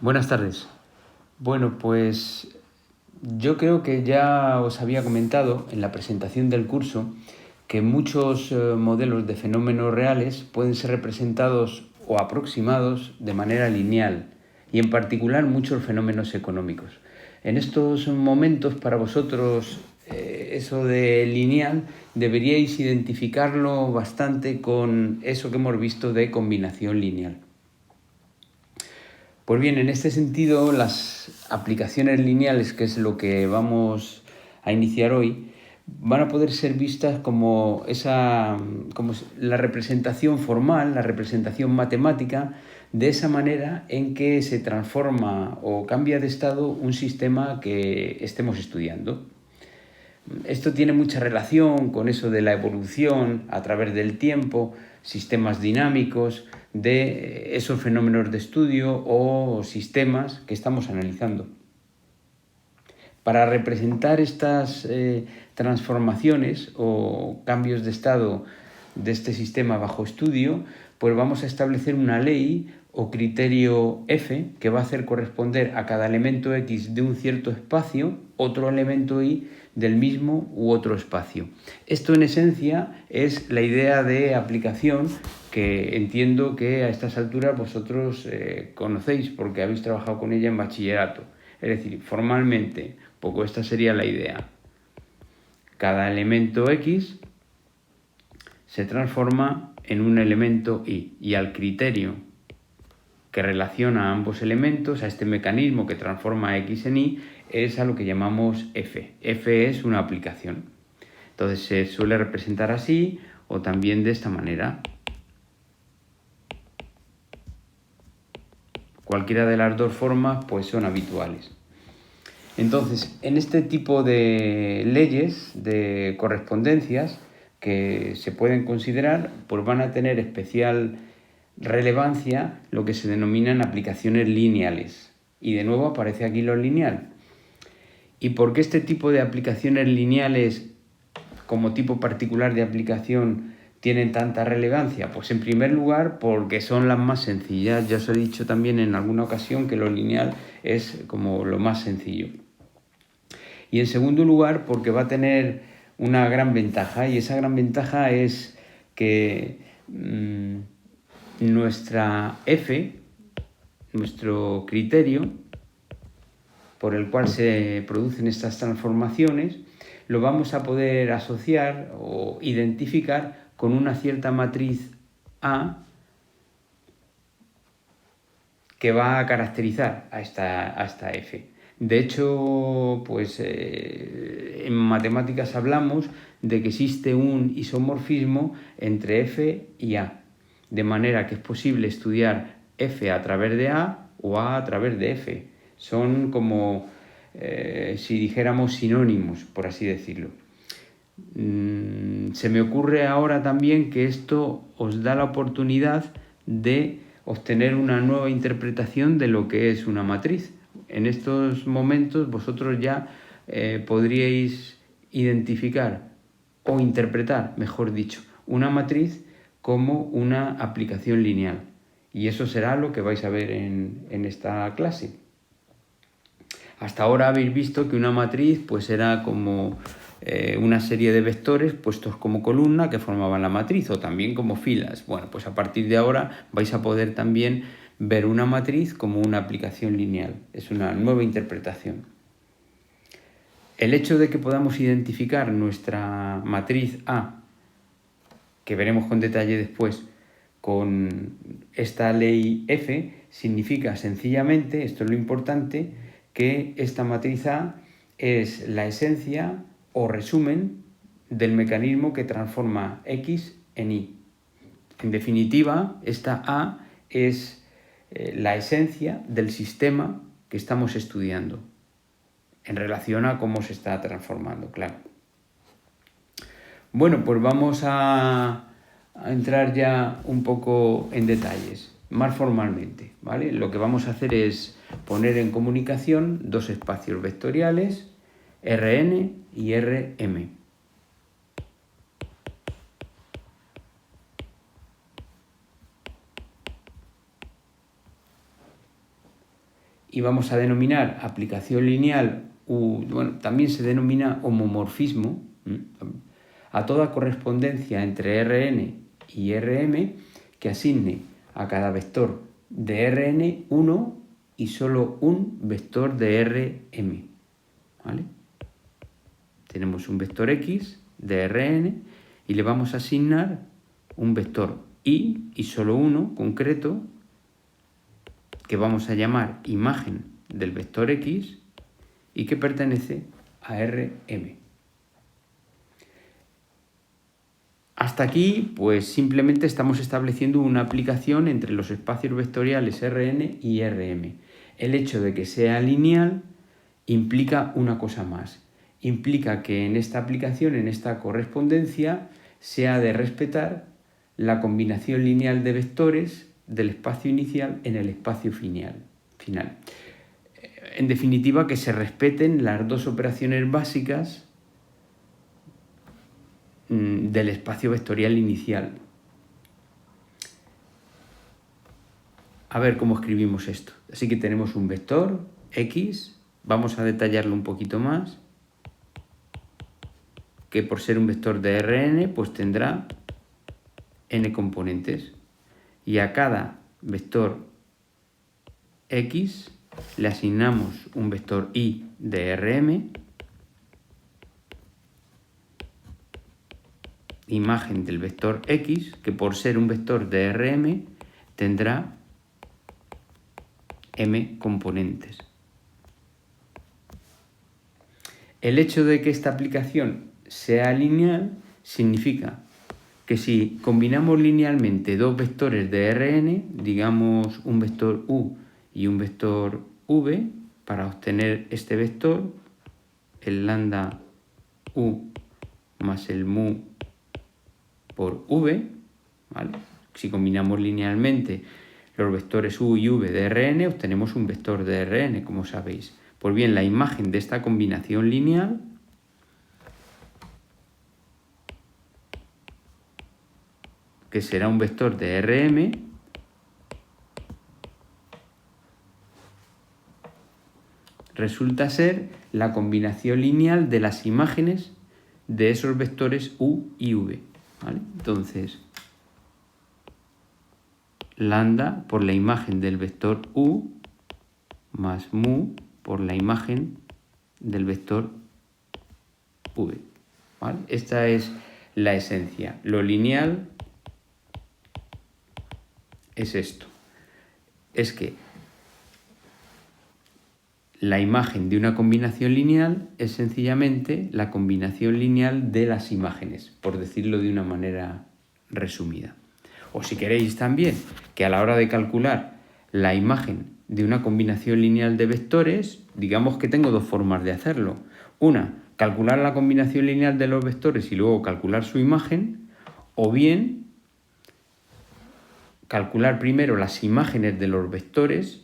Buenas tardes. Bueno, pues yo creo que ya os había comentado en la presentación del curso que muchos modelos de fenómenos reales pueden ser representados o aproximados de manera lineal y en particular muchos fenómenos económicos. En estos momentos para vosotros eso de lineal deberíais identificarlo bastante con eso que hemos visto de combinación lineal. Pues bien, en este sentido, las aplicaciones lineales, que es lo que vamos a iniciar hoy, van a poder ser vistas como la representación formal, la representación matemática, de esa manera en que se transforma o cambia de estado un sistema que estemos estudiando. Esto tiene mucha relación con eso de la evolución a través del tiempo, sistemas dinámicos, de esos fenómenos de estudio o sistemas que estamos analizando. Para representar estas transformaciones o cambios de estado de este sistema bajo estudio, pues vamos a establecer una ley o criterio F que va a hacer corresponder a cada elemento X de un cierto espacio otro elemento Y del mismo u otro espacio. Esto en esencia es la idea de aplicación que entiendo que a estas alturas vosotros conocéis porque habéis trabajado con ella en bachillerato. Es decir, formalmente, poco esta sería la idea. Cada elemento X se transforma en un elemento Y y al criterio que relaciona a ambos elementos, a este mecanismo que transforma X en Y, es a lo que llamamos F. F es una aplicación. Entonces se suele representar así o también de esta manera. Cualquiera de las dos formas pues son habituales. Entonces, en este tipo de leyes, de correspondencias que se pueden considerar, pues van a tener especial relevancia lo que se denominan aplicaciones lineales. Y de nuevo aparece aquí lo lineal. ¿Y por qué este tipo de aplicaciones lineales como tipo particular de aplicación tienen tanta relevancia? Pues en primer lugar porque son las más sencillas. Ya os he dicho también en alguna ocasión que lo lineal es como lo más sencillo. Y en segundo lugar porque va a tener una gran ventaja, y esa gran ventaja es que nuestra F, nuestro criterio por el cual se producen estas transformaciones, lo vamos a poder asociar o identificar con una cierta matriz A que va a caracterizar a esta F. De hecho, pues en matemáticas hablamos de que existe un isomorfismo entre F y A, de manera que es posible estudiar F a través de A o A través de F. Son como si dijéramos sinónimos, por así decirlo. Se me ocurre ahora también que esto os da la oportunidad de obtener una nueva interpretación de lo que es una matriz. En estos momentos vosotros ya podríais identificar o interpretar, mejor dicho, una matriz como una aplicación lineal. Y eso será lo que vais a ver en esta clase. Hasta ahora habéis visto que una matriz pues era como una serie de vectores puestos como columna que formaban la matriz o también como filas. Bueno, pues a partir de ahora vais a poder también ver una matriz como una aplicación lineal. Es una nueva interpretación. El hecho de que podamos identificar nuestra matriz A, que veremos con detalle después, con esta ley F, significa sencillamente, esto es lo importante, que esta matriz A es la esencia o resumen del mecanismo que transforma X en Y. En definitiva, esta A es la esencia del sistema que estamos estudiando en relación a cómo se está transformando, claro. Bueno, pues vamos a entrar ya un poco en detalles, más formalmente, ¿vale? Lo que vamos a hacer es poner en comunicación dos espacios vectoriales, Rn y Rm. y vamos a denominar aplicación lineal, bueno, también se denomina homomorfismo, a toda correspondencia entre Rn y Rm que asigne a cada vector de Rn uno y solo un vector de Rm. ¿Vale? Tenemos un vector X de Rn y le vamos a asignar un vector y solo uno concreto que vamos a llamar imagen del vector X y que pertenece a Rm. Hasta aquí, pues simplemente estamos estableciendo una aplicación entre los espacios vectoriales Rn y Rm. El hecho de que sea lineal implica una cosa más. Implica que en esta aplicación, en esta correspondencia, se ha de respetar la combinación lineal de vectores del espacio inicial en el espacio final. En definitiva, que se respeten las dos operaciones básicas del espacio vectorial inicial. A ver cómo escribimos esto. Así que tenemos un vector X, vamos a detallarlo un poquito más, que por ser un vector de Rn, pues tendrá n componentes. Y a cada vector X le asignamos un vector y de Rm, imagen del vector X, que por ser un vector de Rm tendrá m componentes. El hecho de que esta aplicación sea lineal significa que si combinamos linealmente dos vectores de Rn, digamos un vector u y un vector v, para obtener este vector, el lambda u más el mu por v, ¿vale? Si combinamos linealmente los vectores u y v de Rn, obtenemos un vector de Rn, como sabéis. Pues bien, la imagen de esta combinación lineal que será un vector de Rm, resulta ser la combinación lineal de las imágenes de esos vectores u y v. ¿Vale? Entonces, lambda por la imagen del vector u más mu por la imagen del vector v. ¿Vale? Esta es la esencia. Lo lineal es esto. Es que la imagen de una combinación lineal es sencillamente la combinación lineal de las imágenes, por decirlo de una manera resumida. O si queréis también que a la hora de calcular la imagen de una combinación lineal de vectores, digamos que tengo dos formas de hacerlo. Una, calcular la combinación lineal de los vectores y luego calcular su imagen, o bien calcular primero las imágenes de los vectores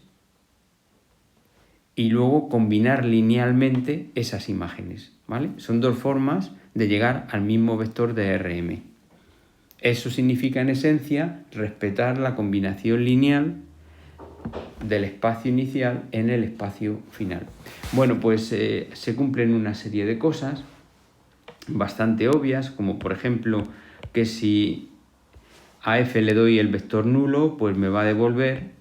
y luego combinar linealmente esas imágenes, ¿vale? Son dos formas de llegar al mismo vector de Rm. Eso significa, en esencia, respetar la combinación lineal del espacio inicial en el espacio final. Bueno, pues se cumplen una serie de cosas bastante obvias, como por ejemplo que si a f le doy el vector nulo, pues me va a devolver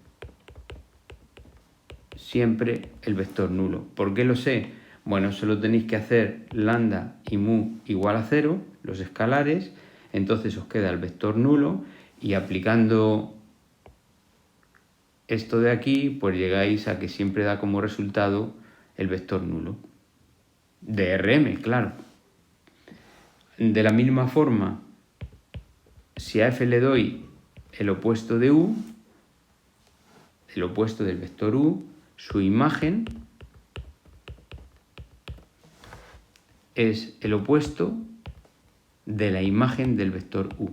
siempre el vector nulo. ¿Por qué lo sé? Bueno, solo tenéis que hacer lambda y mu igual a 0, los escalares, entonces os queda el vector nulo y aplicando esto de aquí, pues llegáis a que siempre da como resultado el vector nulo. De Rm, claro. De la misma forma, si a f le doy el opuesto de u, el opuesto del vector u, su imagen es el opuesto de la imagen del vector u.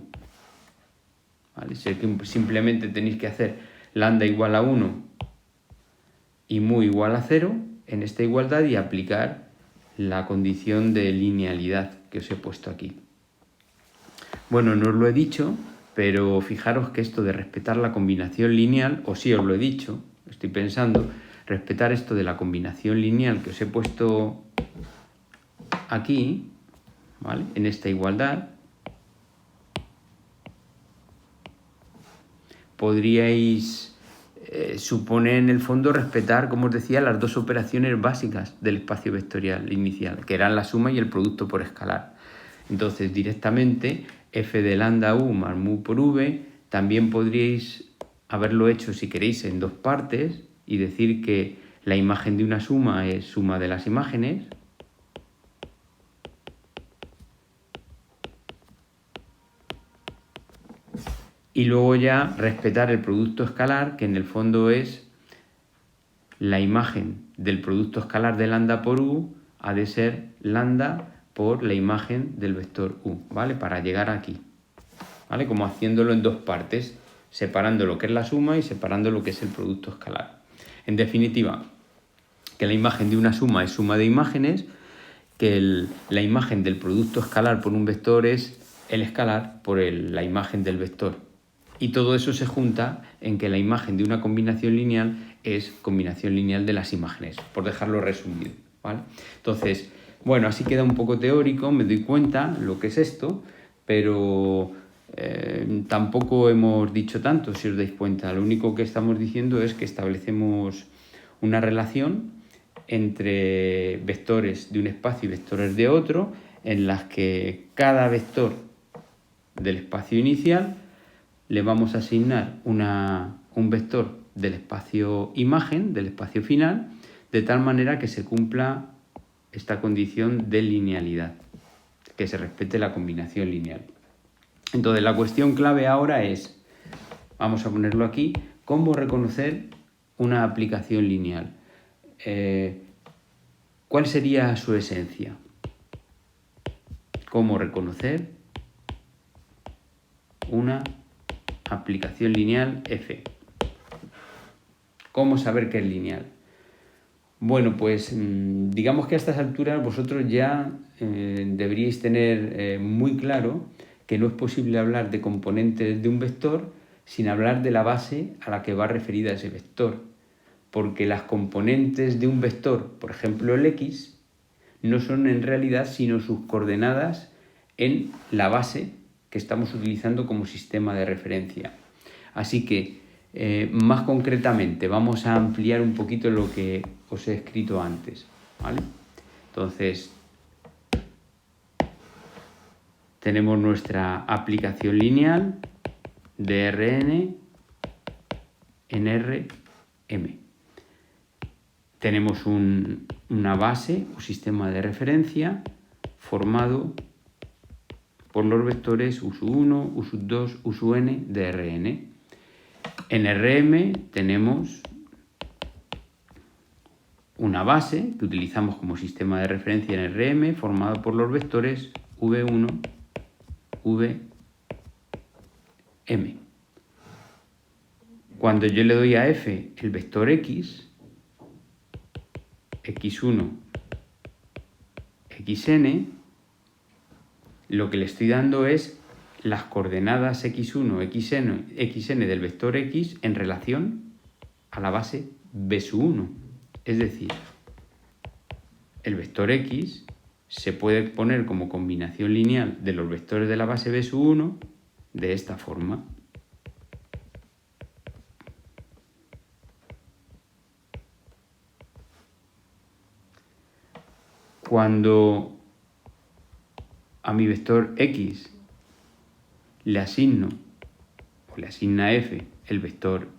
¿Vale? Simplemente tenéis que hacer lambda igual a 1 y mu igual a 0 en esta igualdad y aplicar la condición de linealidad que os he puesto aquí. Bueno, no os lo he dicho, pero fijaros que esto de respetar la combinación lineal, o sí os lo he dicho, estoy pensando, respetar esto de la combinación lineal que os he puesto aquí, ¿vale? En esta igualdad, podríais suponer en el fondo respetar, como os decía, las dos operaciones básicas del espacio vectorial inicial, que eran la suma y el producto por escalar. Entonces, directamente, f de lambda u más mu por v, también podríais haberlo hecho, si queréis, en dos partes y decir que la imagen de una suma es suma de las imágenes, y luego ya respetar el producto escalar, que en el fondo es la imagen del producto escalar de lambda por u, ha de ser lambda por la imagen del vector u, ¿vale? Para llegar aquí, ¿vale? Como haciéndolo en dos partes, separando lo que es la suma y separando lo que es el producto escalar. En definitiva, que la imagen de una suma es suma de imágenes, que la imagen del producto escalar por un vector es el escalar por la imagen del vector. Y todo eso se junta en que la imagen de una combinación lineal es combinación lineal de las imágenes, por dejarlo resumido, ¿vale? Entonces, bueno, así queda un poco teórico, me doy cuenta lo que es esto, pero tampoco hemos dicho tanto, si os dais cuenta. Lo único que estamos diciendo es que establecemos una relación entre vectores de un espacio y vectores de otro, en las que cada vector del espacio inicial le vamos a asignar un vector del espacio imagen, del espacio final, de tal manera que se cumpla esta condición de linealidad, que se respete la combinación lineal. Entonces, la cuestión clave ahora es, vamos a ponerlo aquí, cómo reconocer una aplicación lineal. ¿Cuál sería su esencia? ¿Cómo reconocer una aplicación lineal f? ¿Cómo saber que es lineal? Bueno, pues digamos que a estas alturas vosotros ya deberíais tener muy claro que no es posible hablar de componentes de un vector sin hablar de la base a la que va referida ese vector. Porque las componentes de un vector, por ejemplo el x, no son en realidad sino sus coordenadas en la base que estamos utilizando como sistema de referencia. Así que, más concretamente, vamos a ampliar un poquito lo que os he escrito antes, ¿vale? Entonces, tenemos nuestra aplicación lineal de Rn en Rm. Tenemos una base o sistema de referencia formado por los vectores u1, u2, u(n) de Rn. En Rm tenemos una base que utilizamos como sistema de referencia en Rm formado por los vectores v1, vm. Cuando yo le doy a f el vector x, x1, xn, lo que le estoy dando es las coordenadas x1, xn del vector x en relación a la base b1. Es decir, el vector x se puede poner como combinación lineal de los vectores de la base b1 de esta forma. Cuando a mi vector x le asigno o le asigna f el vector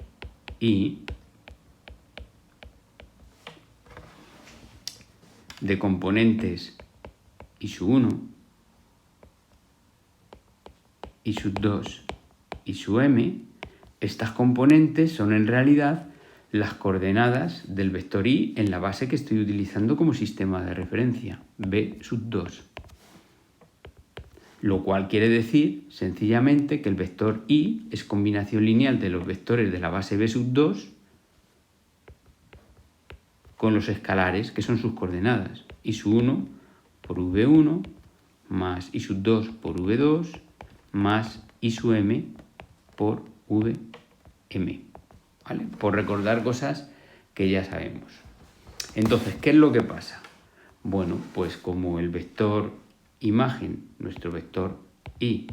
y de componentes y su 1, y su 2 y su m, estas componentes son en realidad las coordenadas del vector y en la base que estoy utilizando como sistema de referencia, b2. Lo cual quiere decir, sencillamente, que el vector y es combinación lineal de los vectores de la base b2 con los escalares, que son sus coordenadas, y su 1 por v1 más y su 2 por v2 más y su m por vm. ¿Vale? Por recordar cosas que ya sabemos. Entonces, ¿qué es lo que pasa? Bueno, pues como el vector imagen, nuestro vector y,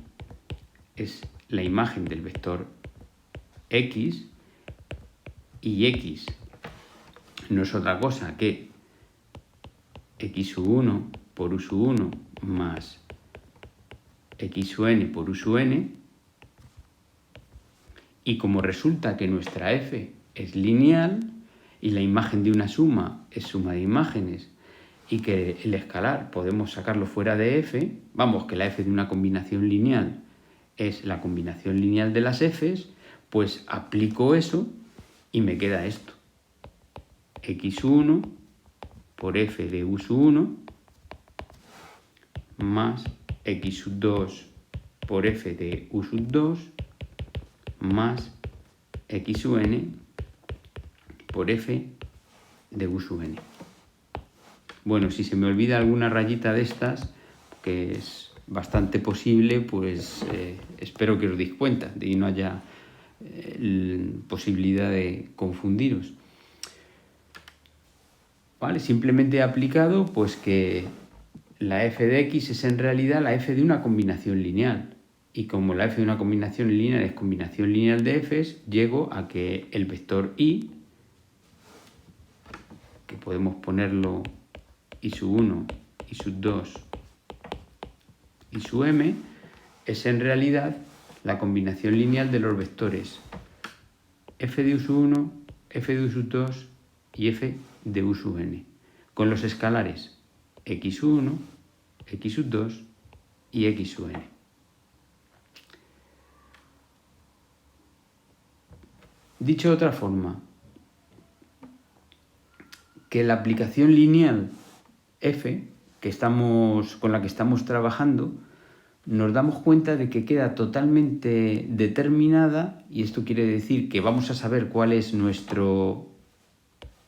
es la imagen del vector x, y x no es otra cosa que x1 por u1 más x por u(n), y como resulta que nuestra f es lineal y la imagen de una suma es suma de imágenes y que el escalar podemos sacarlo fuera de f, vamos, que la f de una combinación lineal es la combinación lineal de las f's, pues aplico eso y me queda esto. x1 por f de u1 más x2 por f de u2 más x(n) por f de u(n). Bueno, si se me olvida alguna rayita de estas, que es bastante posible, pues espero que os deis cuenta y no haya posibilidad de confundiros. ¿Vale? Simplemente he aplicado pues que la f de x es en realidad la f de una combinación lineal. Y como la f de una combinación lineal es combinación lineal de f's, llego a que el vector y, que podemos ponerlo i1, i2, i(m), es en realidad la combinación lineal de los vectores f de u1, f de u2 y f de u(n), con los escalares x1, x2 y x(n). Dicho de otra forma, que la aplicación lineal f con la que estamos trabajando, nos damos cuenta de que queda totalmente determinada, y esto quiere decir que vamos a saber cuál es nuestro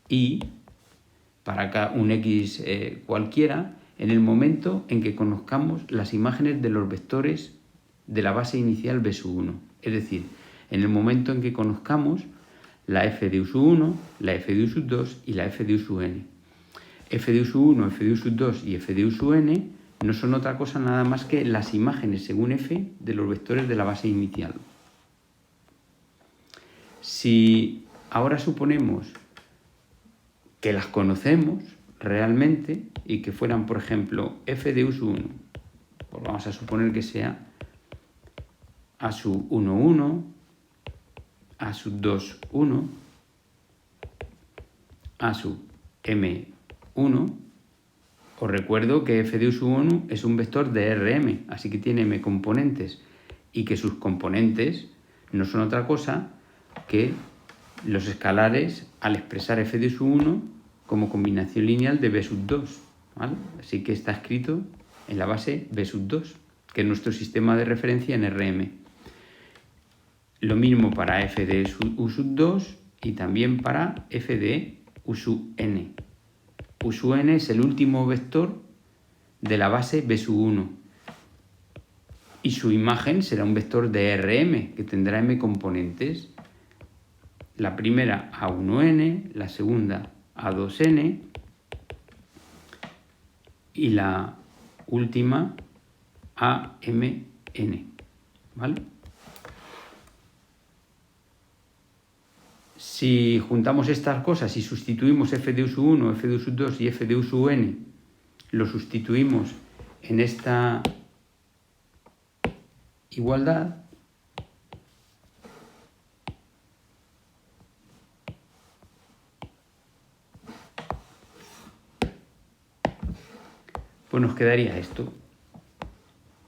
y para un x cualquiera en el momento en que conozcamos las imágenes de los vectores de la base inicial b(1). Es decir, en el momento en que conozcamos la f de u1, la f de u2 y la f de u(n). f de u1, f de u2 y f de u(n) no son otra cosa nada más que las imágenes según f de los vectores de la base inicial. Si ahora suponemos que las conocemos realmente y que fueran, por ejemplo, f de u1, pues vamos a suponer que sea a sub 1, 1, a sub 2, 1, a sub m1. Os recuerdo que f de u1 es un vector de Rm, así que tiene m componentes y que sus componentes no son otra cosa que los escalares al expresar f de u1 como combinación lineal de b2, ¿vale? Así que está escrito en la base b2, que es nuestro sistema de referencia en Rm. Lo mismo para f de u2 y también para f de u(n). u(n) es el último vector de la base b(1) y su imagen será un vector de Rm que tendrá m componentes. La primera a1n, la segunda a2n y la última amn, ¿vale? Si juntamos estas cosas y sustituimos f de u1, f de u2 y f de u(n), lo sustituimos en esta igualdad, pues nos quedaría esto,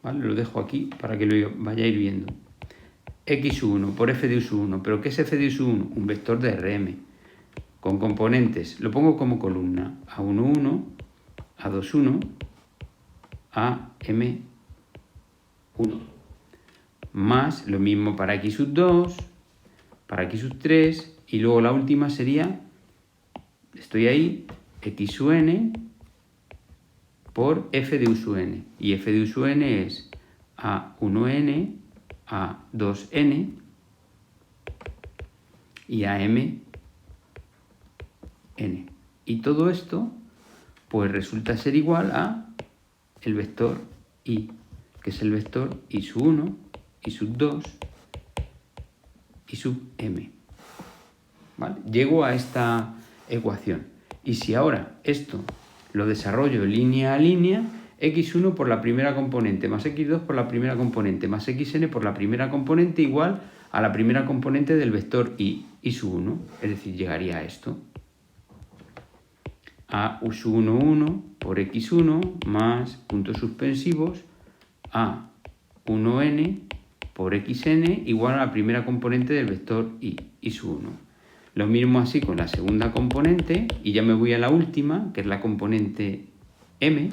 ¿vale? Lo dejo aquí para que lo vayáis viendo. x1 por f de u1, ¿pero qué es f de u1? Un vector de Rm, con componentes, lo pongo como columna, a11, a21, am1, más lo mismo para x2, para x3, y luego la última sería, estoy ahí, x(n) por f de u(n), y f de u(n) es a1n, a2n y am(n). n. Y todo esto pues resulta ser igual a el vector i, que es el vector i sub 1, i sub 2, i sub m. ¿Vale? Llego a esta ecuación. Y si ahora esto lo desarrollo línea a línea, x1 por la primera componente más x2 por la primera componente más xn por la primera componente igual a la primera componente del vector i sub 1. Es decir, llegaría a esto. A u sub 1, 1 por x1 más puntos suspensivos a 1n por xn igual a la primera componente del vector i sub 1. Lo mismo así con la segunda componente y ya me voy a la última, que es la componente m,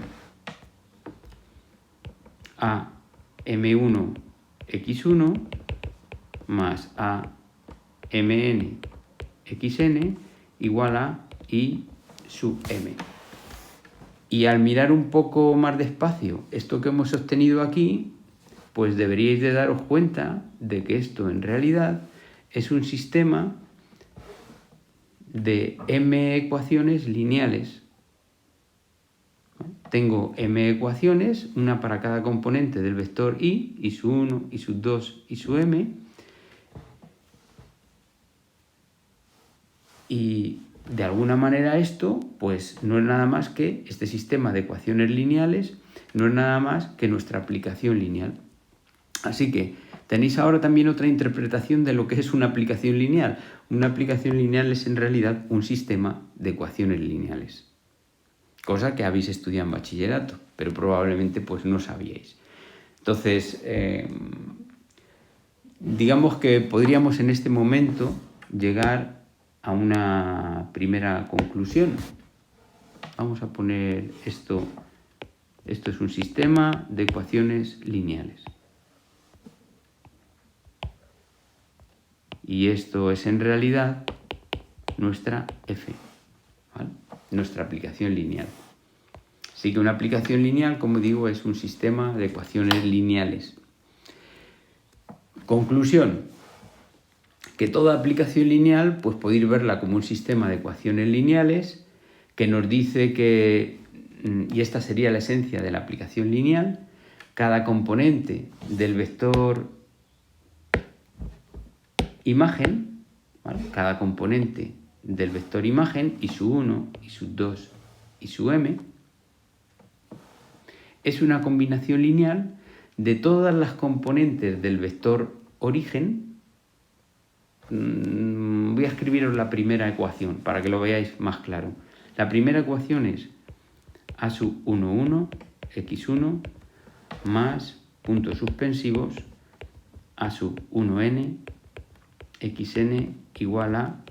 a m1 x1 más a mn xn igual a i sub m. Y al mirar un poco más despacio esto que hemos obtenido aquí, pues deberíais de daros cuenta de que esto en realidad es un sistema de m ecuaciones lineales. Tengo m ecuaciones, una para cada componente del vector i sub 1, i sub 2, i sub m, y de alguna manera esto pues no es nada más que este sistema de ecuaciones lineales, no es nada más que nuestra aplicación lineal. Así que tenéis ahora también otra interpretación de lo que es una aplicación lineal. Una aplicación lineal es en realidad un sistema de ecuaciones lineales, cosa que habéis estudiado en bachillerato, pero probablemente pues no sabíais. Entonces, digamos que podríamos en este momento llegar a una primera conclusión. Vamos a poner esto es un sistema de ecuaciones lineales. Y esto es en realidad nuestra f, ¿vale? Nuestra aplicación lineal. Así que una aplicación lineal, como digo, es un sistema de ecuaciones lineales. Conclusión, que toda aplicación lineal pues podéis verla como un sistema de ecuaciones lineales que nos dice que, y esta sería la esencia de la aplicación lineal, cada componente del vector imagen, ¿vale? Cada componente del vector imagen, i sub 1, i sub 2, i sub m, es una combinación lineal de todas las componentes del vector origen. Voy a escribiros la primera ecuación para que lo veáis más claro. La primera ecuación es a sub 1, 1, x1 más puntos suspensivos a sub 1n xn igual a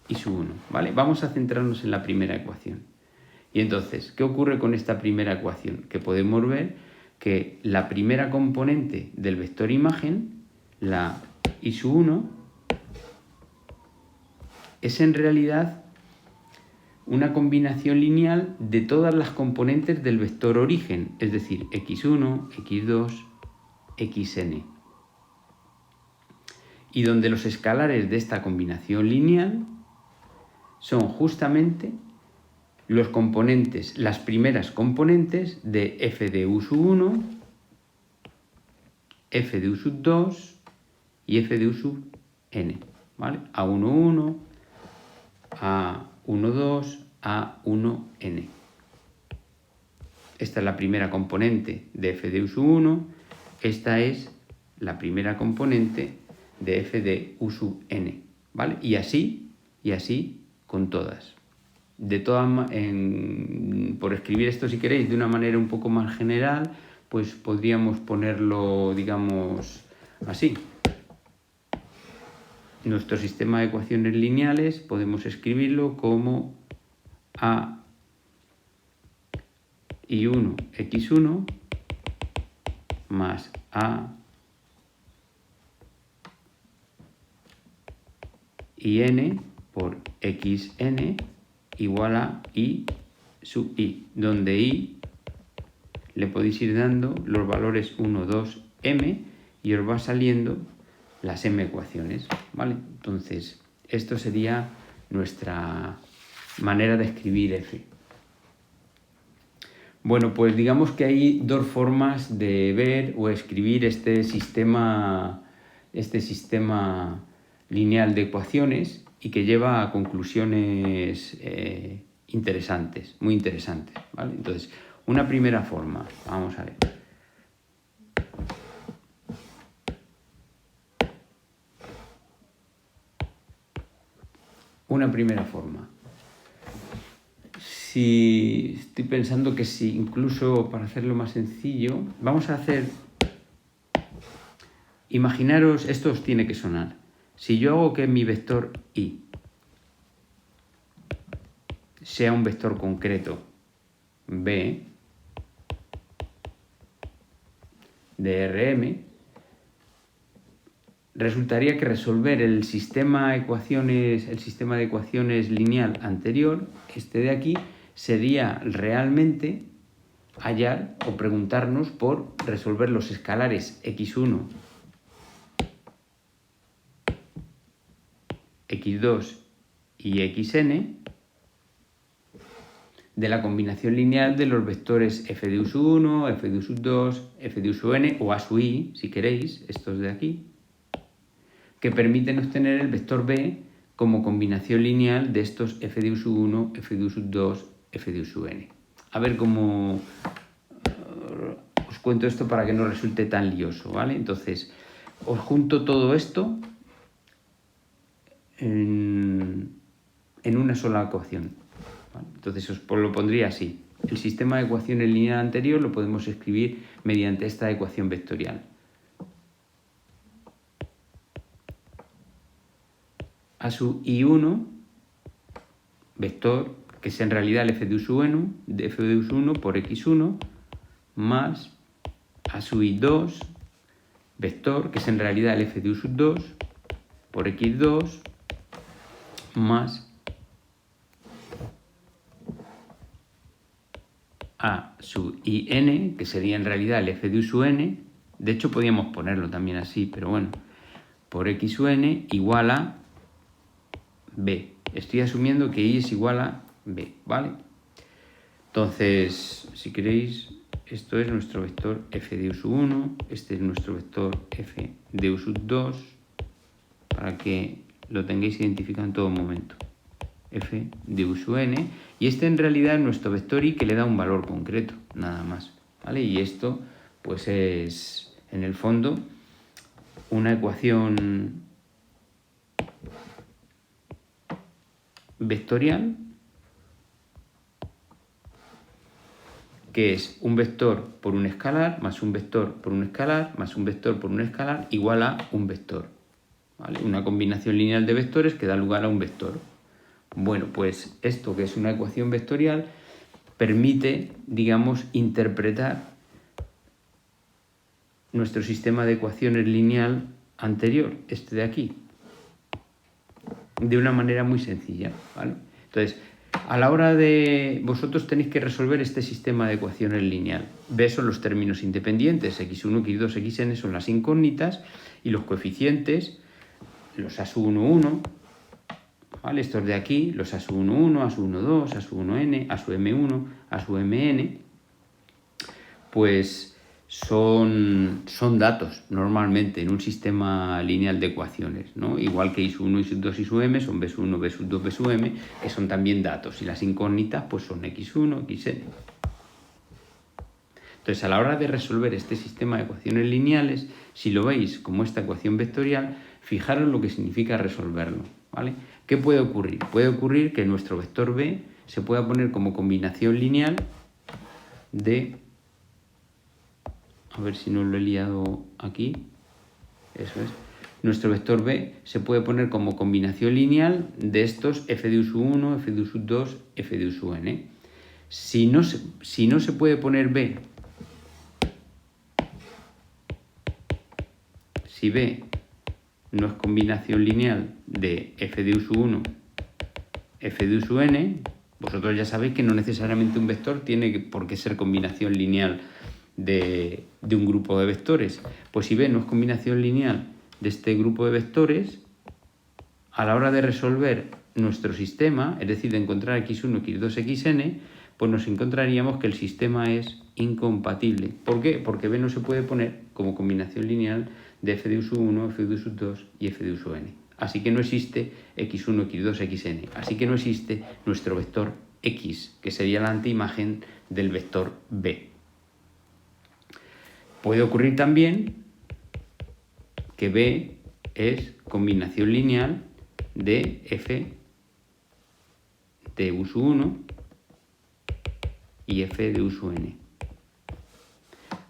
i sub 1, ¿vale? Vamos a centrarnos en la primera ecuación. Y entonces, ¿qué ocurre con esta primera ecuación? Que podemos ver que la primera componente del vector imagen, la i sub 1, es en realidad una combinación lineal de todas las componentes del vector origen, es decir, x1, x2, xn. Y donde los escalares de esta combinación lineal son justamente los componentes, las primeras componentes de f de u sub 1, f de u sub 2 y f de u sub n, ¿vale? A1, 1, A1, 2, A1n. Esta es la primera componente de f de u sub 1, esta es la primera componente de f de u sub n, ¿vale? Y así con todas. Por escribir esto, si queréis, de una manera un poco más general, pues podríamos ponerlo, digamos, así. Nuestro sistema de ecuaciones lineales podemos escribirlo como a i1 x1 más a in por xn igual a i sub i, donde i le podéis ir dando los valores 1, 2, m y os va saliendo las m ecuaciones, ¿vale? Entonces, esto sería nuestra manera de escribir f. Bueno, pues digamos que hay dos formas de ver o escribir este sistema lineal de ecuaciones y que lleva a conclusiones interesantes, muy interesantes, ¿vale? Entonces, una primera forma, vamos a ver. Una primera forma. Si estoy pensando que si incluso para hacerlo más sencillo, vamos a hacer, imaginaros, esto os tiene que sonar. Si yo hago que mi vector y sea un vector concreto b de Rm, resultaría que resolver el sistema de ecuaciones lineal anterior, este de aquí, sería realmente hallar o preguntarnos por resolver los escalares x1, x2 y xn de la combinación lineal de los vectores f de u1, f de u2, f de u(n) o a sub i, si queréis, estos de aquí, que permiten obtener el vector b como combinación lineal de estos f de u1, f de u2, f de u(n). A ver cómo os cuento esto para que no resulte tan lioso, ¿vale? Entonces, os junto todo esto en una sola ecuación, ¿vale? Entonces os lo pondría así. El sistema de ecuaciones lineal anterior lo podemos escribir mediante esta ecuación vectorial. A sub i1, vector, que es en realidad el f de u1 por x1, más a sub i2, vector, que es en realidad el f de u2 por x2, más a sub in, que sería en realidad el f de u(n). De hecho, podríamos ponerlo también así, pero bueno, por x(n) igual a b. Estoy asumiendo que i es igual a b, ¿vale? Entonces, si queréis, esto es nuestro vector f de u1, este es nuestro vector f de u2, para que lo tengáis identificado en todo momento. F de u(n), y este en realidad es nuestro vector i que le da un valor concreto, nada más, ¿vale? Y esto, pues es, en el fondo, una ecuación vectorial que es un vector por un escalar más un vector por un escalar más un vector por un escalar igual a un vector, ¿vale? Una combinación lineal de vectores que da lugar a un vector. Bueno, pues esto, que es una ecuación vectorial, permite, digamos, interpretar nuestro sistema de ecuaciones lineal anterior, este de aquí, de una manera muy sencilla, ¿vale? Entonces, a la hora de vosotros tenéis que resolver este sistema de ecuaciones lineal. B son los términos independientes, x1, x2, xn son las incógnitas, y los coeficientes, los a sub 1, 1, ¿vale? Estos de aquí, los a sub 1, 1, a sub 1, 2, a sub 1n, a sub m1, a sub mn, pues son datos normalmente en un sistema lineal de ecuaciones, ¿no? Igual que i sub 1, i sub 2, i sub m son b sub 1, b sub 2, b sub m, que son también datos, y las incógnitas pues son x1, xn. Entonces, a la hora de resolver este sistema de ecuaciones lineales, si lo veis como esta ecuación vectorial, fijaros lo que significa resolverlo, ¿vale? ¿Qué puede ocurrir? Puede ocurrir que nuestro vector b se pueda poner como combinación lineal de... A ver si no lo he liado aquí. Eso es. Nuestro vector b se puede poner como combinación lineal de estos f de u1, f de u2, f de u(n). Si no se puede poner b, si b no es combinación lineal de f de u1, f de u(n), vosotros ya sabéis que no necesariamente un vector tiene por qué ser combinación lineal de un grupo de vectores. Pues si b no es combinación lineal de este grupo de vectores, a la hora de resolver nuestro sistema, es decir, de encontrar x1, x2, xn, pues nos encontraríamos que el sistema es incompatible. ¿Por qué? Porque B no se puede poner como combinación lineal de f de uso 1, f de uso 2 y f de uso n. Así que no existe x1, x2, xn. Así que no existe nuestro vector x, que sería la antiimagen del vector B. Puede ocurrir también que B es combinación lineal de f de uso 1 y f de uso n.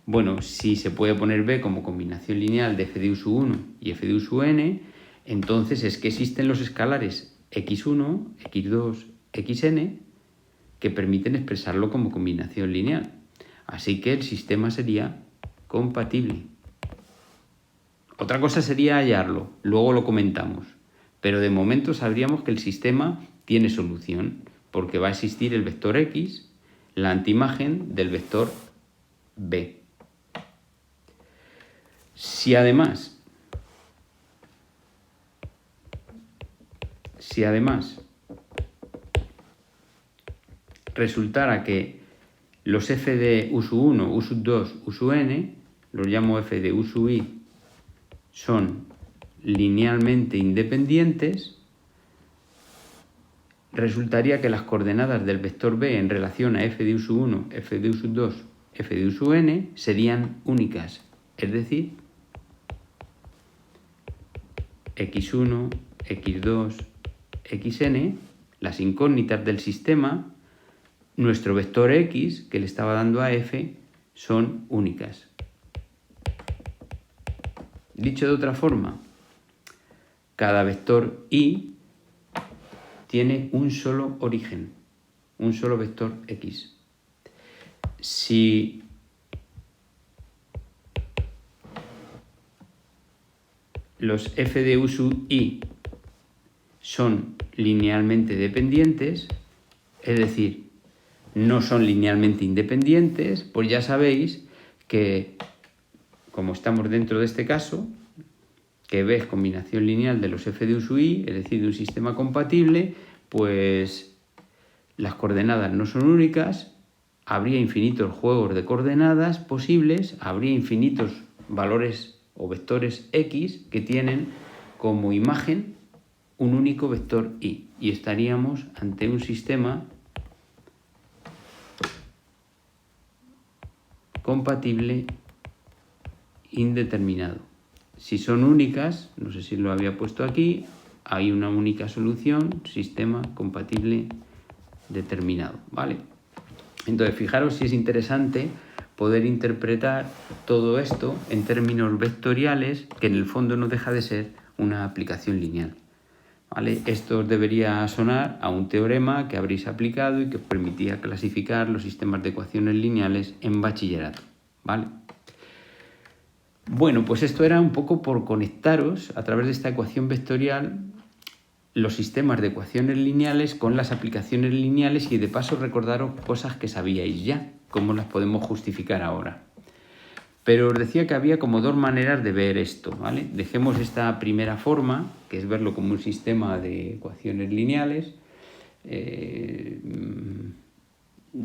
Bueno, si se puede poner B como combinación lineal de f de uso 1 y f de uso n, entonces es que existen los escalares x1, x2, xn que permiten expresarlo como combinación lineal. Así que el sistema sería compatible. Otra cosa sería hallarlo, luego lo comentamos. Pero de momento sabríamos que el sistema tiene solución, porque va a existir el vector x, la antiimagen del vector b. Si además resultara que los f de uso 1, uso 2, uso n, los llamo f de uso i, son linealmente independientes, resultaría que las coordenadas del vector b en relación a f de uso 1, f de uso 2, f de uso n serían únicas, es decir, x1, x2, xn, las incógnitas del sistema, nuestro vector x que le estaba dando a f son únicas. Dicho de otra forma, cada vector i tiene un solo origen, un solo vector x. Si los f de uso i son linealmente dependientes, es decir, no son linealmente independientes, pues ya sabéis que, como estamos dentro de este caso, que B es combinación lineal de los f de uso i, es decir, de un sistema compatible, pues las coordenadas no son únicas, habría infinitos juegos de coordenadas posibles, habría infinitos valores o vectores x que tienen como imagen un único vector i, y estaríamos ante un sistema compatible indeterminado. Si son únicas, no sé si lo había puesto aquí, hay una única solución, sistema compatible determinado, ¿vale? Entonces, fijaros si es interesante poder interpretar todo esto en términos vectoriales, que en el fondo no deja de ser una aplicación lineal, ¿vale? Esto os debería sonar a un teorema que habréis aplicado y que os permitía clasificar los sistemas de ecuaciones lineales en bachillerato, ¿vale? Bueno, pues esto era un poco por conectaros a través de esta ecuación vectorial los sistemas de ecuaciones lineales con las aplicaciones lineales y de paso recordaros cosas que sabíais ya, cómo las podemos justificar ahora. Pero os decía que había como dos maneras de ver esto, ¿vale? Dejemos esta primera forma, que es verlo como un sistema de ecuaciones lineales, de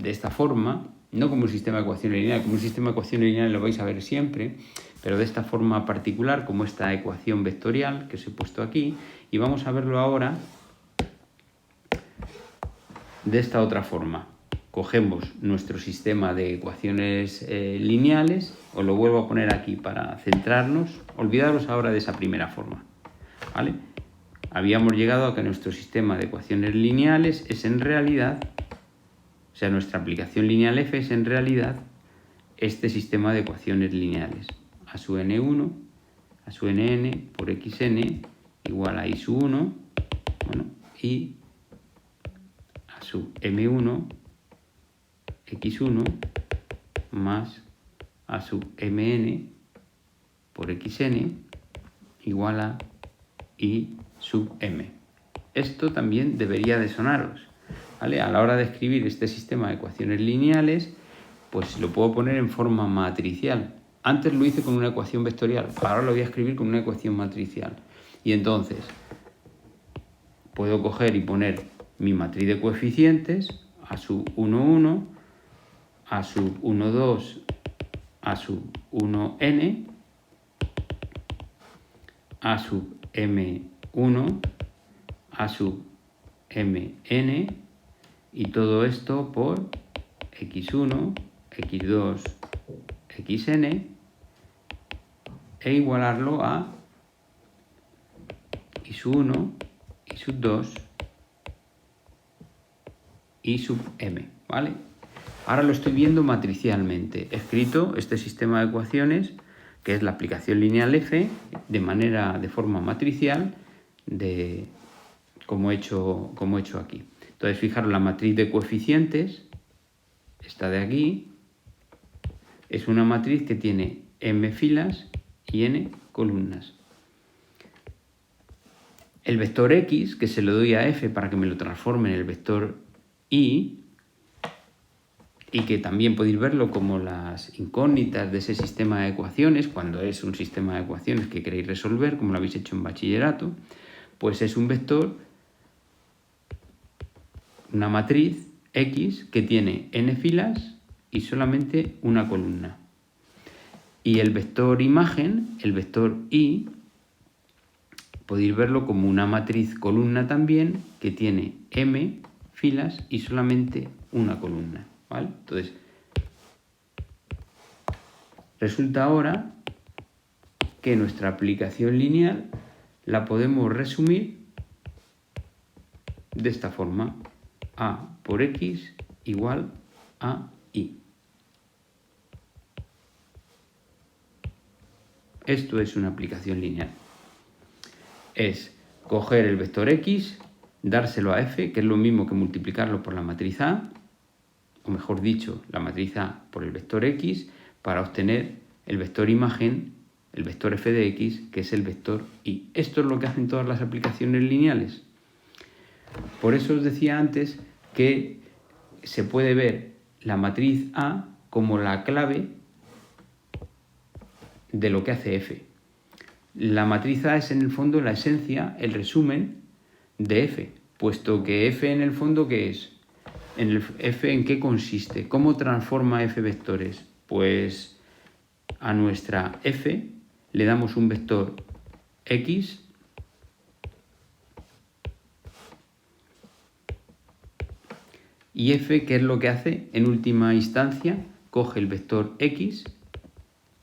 esta forma, no como un sistema de ecuaciones lineales, como un sistema de ecuaciones lineales lo vais a ver siempre, pero de esta forma particular, como esta ecuación vectorial que os he puesto aquí, y vamos a verlo ahora de esta otra forma. Cogemos nuestro sistema de ecuaciones lineales, os lo vuelvo a poner aquí para centrarnos, olvidaros ahora de esa primera forma, ¿vale? Habíamos llegado a que nuestro sistema de ecuaciones lineales es en realidad, o sea, nuestra aplicación lineal f es en realidad este sistema de ecuaciones lineales. A sub n1, a sub nn por xn igual a i sub 1, bueno, y a sub m1 x1 más a sub mn por xn igual a i sub m. Esto también debería de sonaros, ¿vale? A la hora de escribir este sistema de ecuaciones lineales, pues lo puedo poner en forma matricial. Antes lo hice con una ecuación vectorial, ahora lo voy a escribir con una ecuación matricial. Y entonces, puedo coger y poner mi matriz de coeficientes, A sub 1, 1, A sub 1, 2, A sub 1n, A sub m1, A sub mn, y todo esto por x1, x2, xn, e igualarlo a y sub 1, y sub 2, y sub m, ¿vale? Ahora lo estoy viendo matricialmente. He escrito este sistema de ecuaciones, que es la aplicación lineal f, de forma matricial, como he hecho aquí. Entonces, fijaros, la matriz de coeficientes, esta de aquí, es una matriz que tiene m filas y n columnas. El vector x, que se lo doy a f para que me lo transforme en el vector y que también podéis verlo como las incógnitas de ese sistema de ecuaciones, cuando es un sistema de ecuaciones que queréis resolver, como lo habéis hecho en bachillerato, pues es un vector, una matriz x que tiene n filas y solamente una columna. Y el vector imagen, el vector y, podéis verlo como una matriz columna también que tiene m filas y solamente una columna, ¿vale? Entonces, resulta ahora que nuestra aplicación lineal la podemos resumir de esta forma: a por x igual a y. Esto es una aplicación lineal. Es coger el vector x, dárselo a f, que es lo mismo que multiplicarlo por la matriz A, o mejor dicho, la matriz A por el vector x, para obtener el vector imagen, el vector f de x, que es el vector y. Esto es lo que hacen todas las aplicaciones lineales. Por eso os decía antes que se puede ver la matriz A como la clave de lo que hace f. La matriz A es en el fondo la esencia, el resumen de f, puesto que f en el fondo, ¿qué es? F ¿en qué consiste? ¿Cómo transforma f vectores? Pues a nuestra f le damos un vector x y f, ¿qué es lo que hace? En última instancia, coge el vector x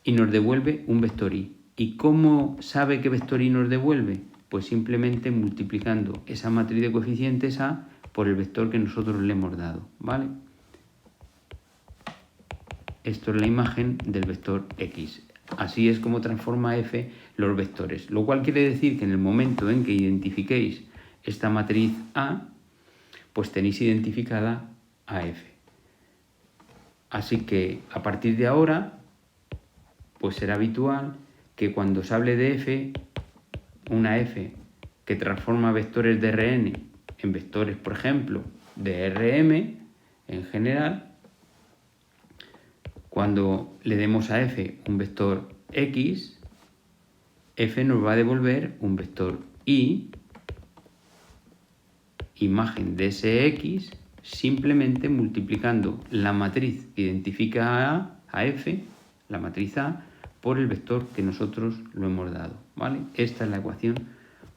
y nos devuelve un vector y. ¿Y cómo sabe qué vector y nos devuelve? Pues simplemente multiplicando esa matriz de coeficientes A por el vector que nosotros le hemos dado, ¿vale? Esto es la imagen del vector x. Así es como transforma f los vectores, lo cual quiere decir que en el momento en que identifiquéis esta matriz A, pues tenéis identificada a f. Así que a partir de ahora, pues será habitual que cuando se hable de f, una f que transforma vectores de Rn en vectores, por ejemplo, de Rm en general, cuando le demos a f un vector x, f nos va a devolver un vector y, imagen de ese x, simplemente multiplicando la matriz que identifica a f, la matriz A, por el vector que nosotros lo hemos dado, ¿vale? Esta es la ecuación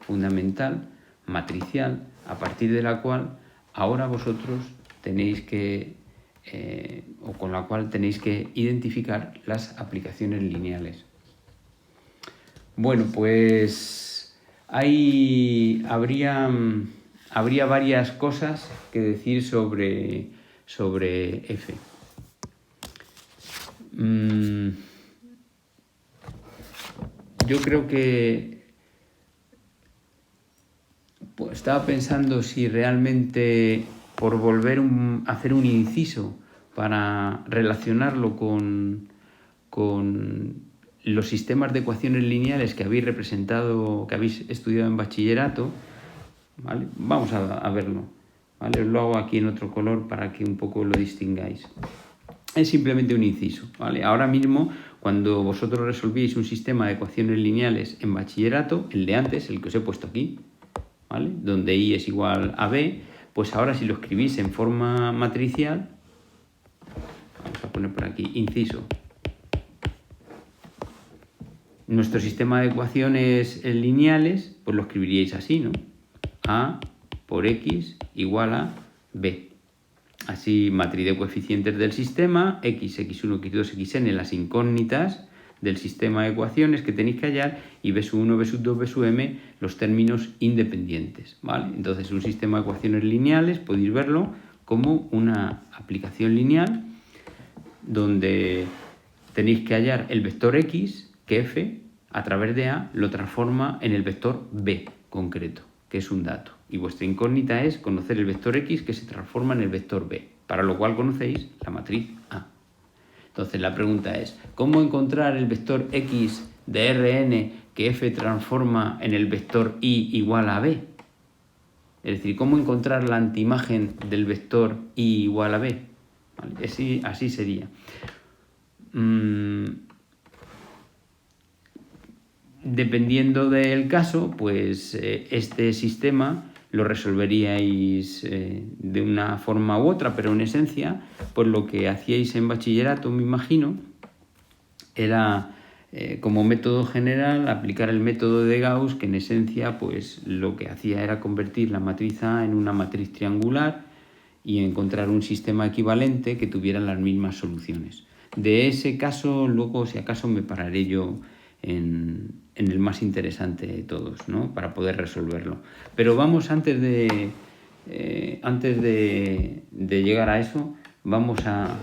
fundamental, matricial, a partir de la cual ahora vosotros tenéis que, o con la cual tenéis que identificar las aplicaciones lineales. Bueno, pues habría varias cosas que decir sobre f. Yo creo que pues, estaba pensando si realmente, por volver a hacer un inciso para relacionarlo con los sistemas de ecuaciones lineales que habéis estudiado en bachillerato, ¿vale? Vamos a verlo, ¿vale? Os lo hago aquí en otro color para que un poco lo distingáis. Es simplemente un inciso, ¿vale? Ahora mismo, cuando vosotros resolvíais un sistema de ecuaciones lineales en bachillerato, el de antes, el que os he puesto aquí, ¿vale? ¿vale? Donde I es igual a B, pues ahora si lo escribís en forma matricial, vamos a poner por aquí, inciso. Nuestro sistema de ecuaciones lineales, pues lo escribiríais así, ¿no? A por X igual a B. Así, matriz de coeficientes del sistema, X, X1, X2, Xn, las incógnitas del sistema de ecuaciones que tenéis que hallar, y B sub 1, B sub 2, B sub m, los términos independientes, ¿vale? Entonces, un sistema de ecuaciones lineales podéis verlo como una aplicación lineal donde tenéis que hallar el vector X, que F, a través de A, lo transforma en el vector B concreto, que es un dato. Y vuestra incógnita es conocer el vector X que se transforma en el vector B, para lo cual conocéis la matriz A. Entonces la pregunta es, ¿cómo encontrar el vector X de Rn que F transforma en el vector I igual a B? Es decir, ¿cómo encontrar la antiimagen del vector I igual a B? ¿Vale? Así sería. Dependiendo del caso, pues este sistema lo resolveríais de una forma u otra, pero en esencia, pues lo que hacíais en bachillerato, me imagino, era como método general aplicar el método de Gauss, que en esencia pues lo que hacía era convertir la matriz A en una matriz triangular y encontrar un sistema equivalente que tuviera las mismas soluciones. De ese caso, luego, si acaso, me pararé yo en el más interesante de todos, ¿no? Para poder resolverlo. Pero vamos, antes de llegar a eso, vamos a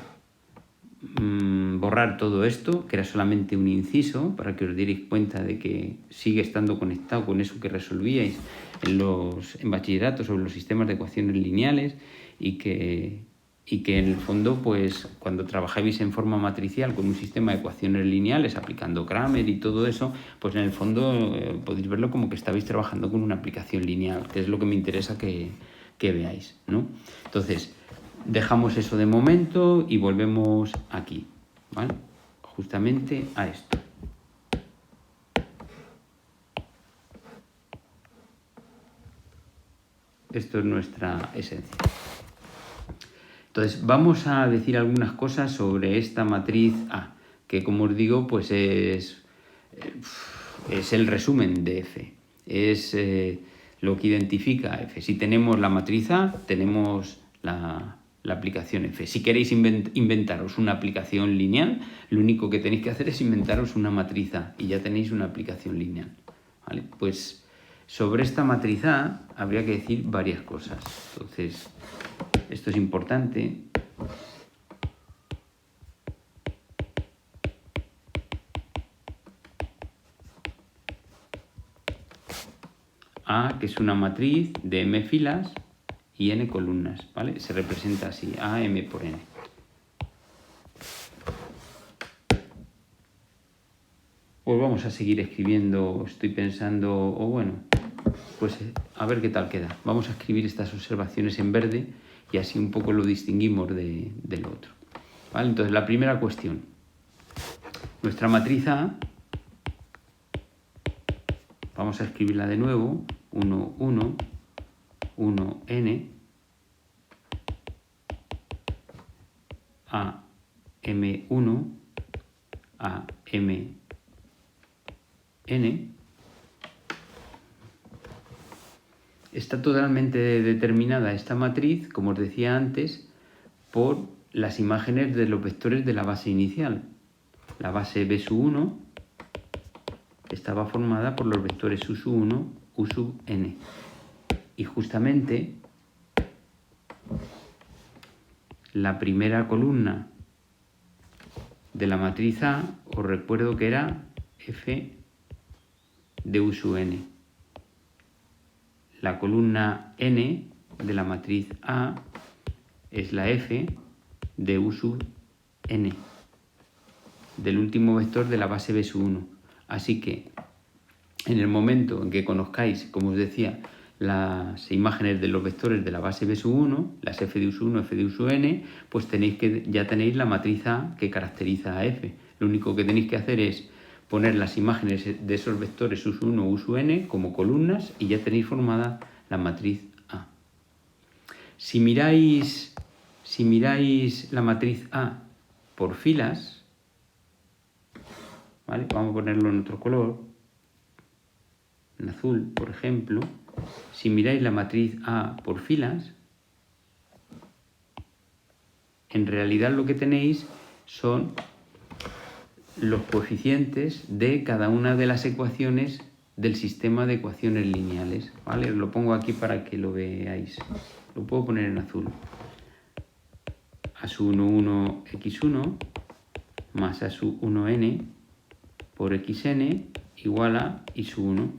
borrar todo esto, que era solamente un inciso, para que os dierais cuenta de que sigue estando conectado con eso que resolvíais en bachillerato sobre los sistemas de ecuaciones lineales, y que en el fondo, pues cuando trabajáis en forma matricial con un sistema de ecuaciones lineales aplicando Cramer y todo eso, pues en el fondo podéis verlo como que estabais trabajando con una aplicación lineal, que es lo que me interesa que veáis, ¿no? Entonces, dejamos eso de momento y volvemos aquí, ¿vale? Justamente a esto. Esto es nuestra esencia. Entonces, vamos a decir algunas cosas sobre esta matriz A, que, como os digo, pues es el resumen de F. Es lo que identifica a F. Si tenemos la matriz A, tenemos la aplicación F. Si queréis inventaros una aplicación lineal, lo único que tenéis que hacer es inventaros una matriz A y ya tenéis una aplicación lineal, ¿vale? Pues sobre esta matriz A habría que decir varias cosas. Entonces, esto es importante. A, que es una matriz de m filas y n columnas, ¿vale? Se representa así, A, m por n. Pues vamos a seguir escribiendo, estoy pensando, o bueno, pues a ver qué tal queda. Vamos a escribir estas observaciones en verde y así un poco lo distinguimos del otro, ¿vale? Entonces, la primera cuestión. Nuestra matriz A, vamos a escribirla de nuevo, 1, 1, 1, n, a, m1, a, m, n. Está totalmente determinada esta matriz, como os decía antes, por las imágenes de los vectores de la base inicial. La base b sub 1 estaba formada por los vectores u sub 1, u sub n. Y justamente la primera columna de la matriz A, os recuerdo que era f de u sub n. La columna n de la matriz A es la f de u sub n, del último vector de la base b sub 1. Así que en el momento en que conozcáis, como os decía, las imágenes de los vectores de la base b sub 1, las f de u sub 1, f de u sub n, pues ya tenéis la matriz A que caracteriza a f. Lo único que tenéis que hacer es poner las imágenes de esos vectores u sub 1, u sub n como columnas y ya tenéis formada la matriz A. Si miráis la matriz A por filas, ¿vale? Vamos a ponerlo en otro color, en azul, por ejemplo. Si miráis la matriz A por filas, en realidad lo que tenéis son los coeficientes de cada una de las ecuaciones del sistema de ecuaciones lineales, ¿vale? Os lo pongo aquí para que lo veáis. Lo puedo poner en azul. A sub 1, 1, x1 más a sub 1n por xn igual a i sub 1.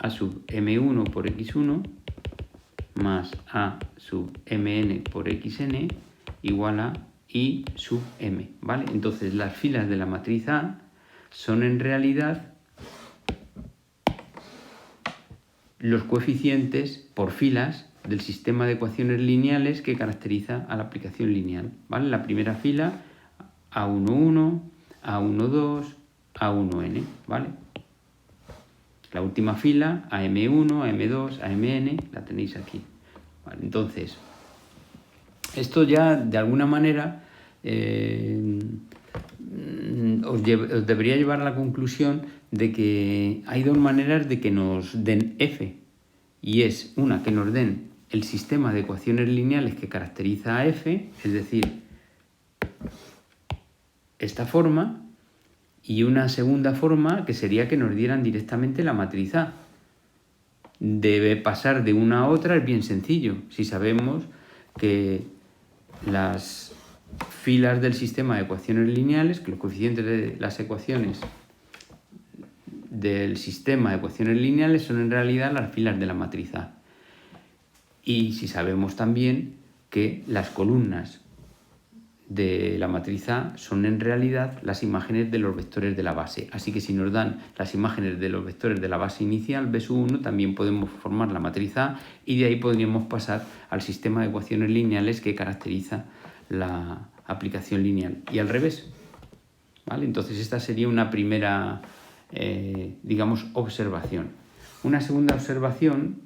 A sub m1 por x1 más a sub mn por xn igual a i sub m, ¿vale? Entonces las filas de la matriz A son en realidad los coeficientes por filas del sistema de ecuaciones lineales que caracteriza a la aplicación lineal, ¿vale? La primera fila A11, A12, A1n, ¿vale? La última fila AM1, AM2, AMN, la tenéis aquí, ¿vale? Entonces, esto ya de alguna manera os debería llevar a la conclusión de que hay dos maneras de que nos den f, y es una que nos den el sistema de ecuaciones lineales que caracteriza a f, es decir, esta forma, y una segunda forma que sería que nos dieran directamente la matriz A. Debe pasar de una a otra, es bien sencillo. Si sabemos que las filas del sistema de ecuaciones lineales, que los coeficientes de las ecuaciones del sistema de ecuaciones lineales son en realidad las filas de la matriz A. Y si sabemos también que las columnas de la matriz A son en realidad las imágenes de los vectores de la base. Así que si nos dan las imágenes de los vectores de la base inicial, B1, también podemos formar la matriz A y de ahí podríamos pasar al sistema de ecuaciones lineales que caracteriza la aplicación lineal. Y al revés, ¿vale? Entonces esta sería una primera, digamos, observación. Una segunda observación,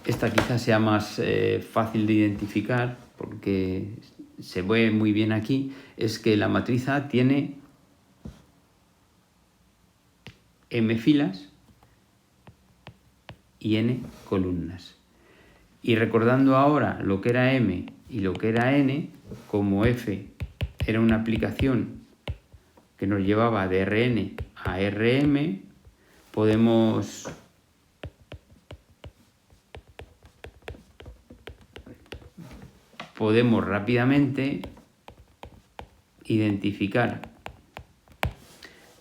esta quizás sea más fácil de identificar porque se ve muy bien aquí, es que la matriz A tiene m filas y n columnas. Y recordando ahora lo que era m y lo que era n, como f era una aplicación que nos llevaba de Rn a Rm, podemos rápidamente identificar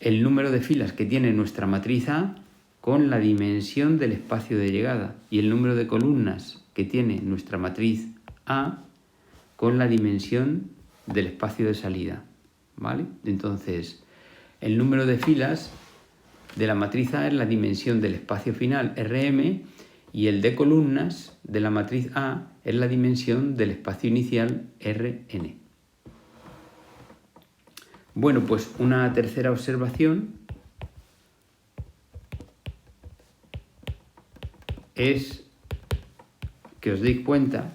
el número de filas que tiene nuestra matriz A con la dimensión del espacio de llegada y el número de columnas que tiene nuestra matriz A con la dimensión del espacio de salida, ¿vale? Entonces, el número de filas de la matriz A es la dimensión del espacio final Rm y el de columnas de la matriz A es la dimensión del espacio inicial Rn. Bueno, pues una tercera observación es que os deis cuenta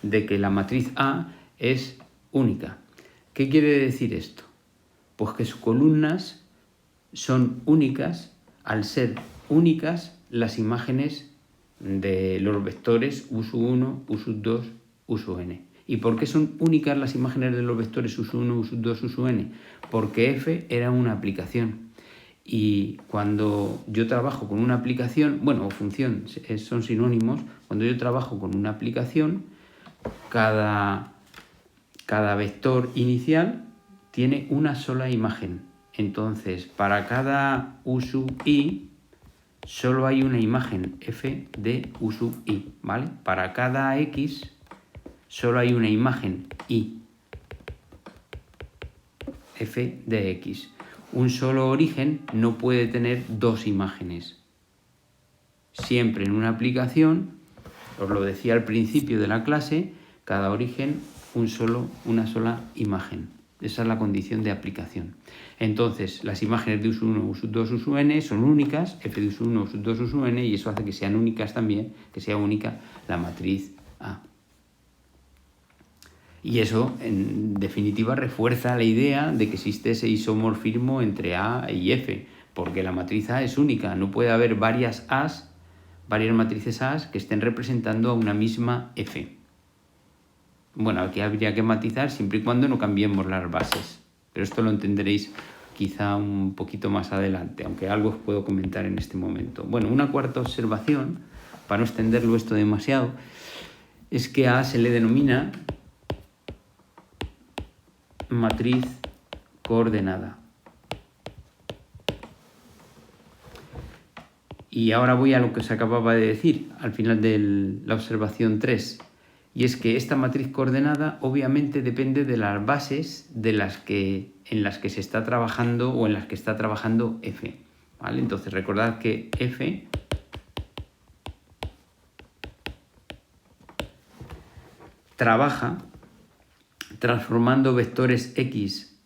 de que la matriz A es única. ¿Qué quiere decir esto? Pues que sus columnas son únicas al ser únicas las imágenes de los vectores U1, U2, U-n. ¿Y por qué son únicas las imágenes de los vectores U1, U2, U-n? Porque f era una aplicación. Y cuando yo trabajo con una aplicación, bueno, o función, son sinónimos, cuando yo trabajo con una aplicación, cada vector inicial tiene una sola imagen. Entonces, para cada U sub i, solo hay una imagen f de U sub i, ¿vale? Para cada x, solo hay una imagen y f de x. Un solo origen no puede tener dos imágenes. Siempre en una aplicación, os lo decía al principio de la clase, cada origen una sola imagen. Esa es la condición de aplicación. Entonces, las imágenes de US1, US2, US1 son únicas, F de US1, US2, US1, y eso hace que sean únicas también, que sea única la matriz A. Y eso, en definitiva, refuerza la idea de que existe ese isomorfismo entre A y F, porque la matriz A es única, no puede haber varias matrices A que estén representando a una misma F. Bueno, aquí habría que matizar siempre y cuando no cambiemos las bases, pero esto lo entenderéis quizá un poquito más adelante, aunque algo os puedo comentar en este momento. Bueno, una cuarta observación, para no extenderlo esto demasiado, es que a se le denomina matriz coordenada. Y ahora voy a lo que os acababa de decir al final de la observación 3. Y es que esta matriz coordenada obviamente depende de las bases en las que se está trabajando o en las que está trabajando F. ¿Vale? Entonces recordad que F trabaja transformando vectores X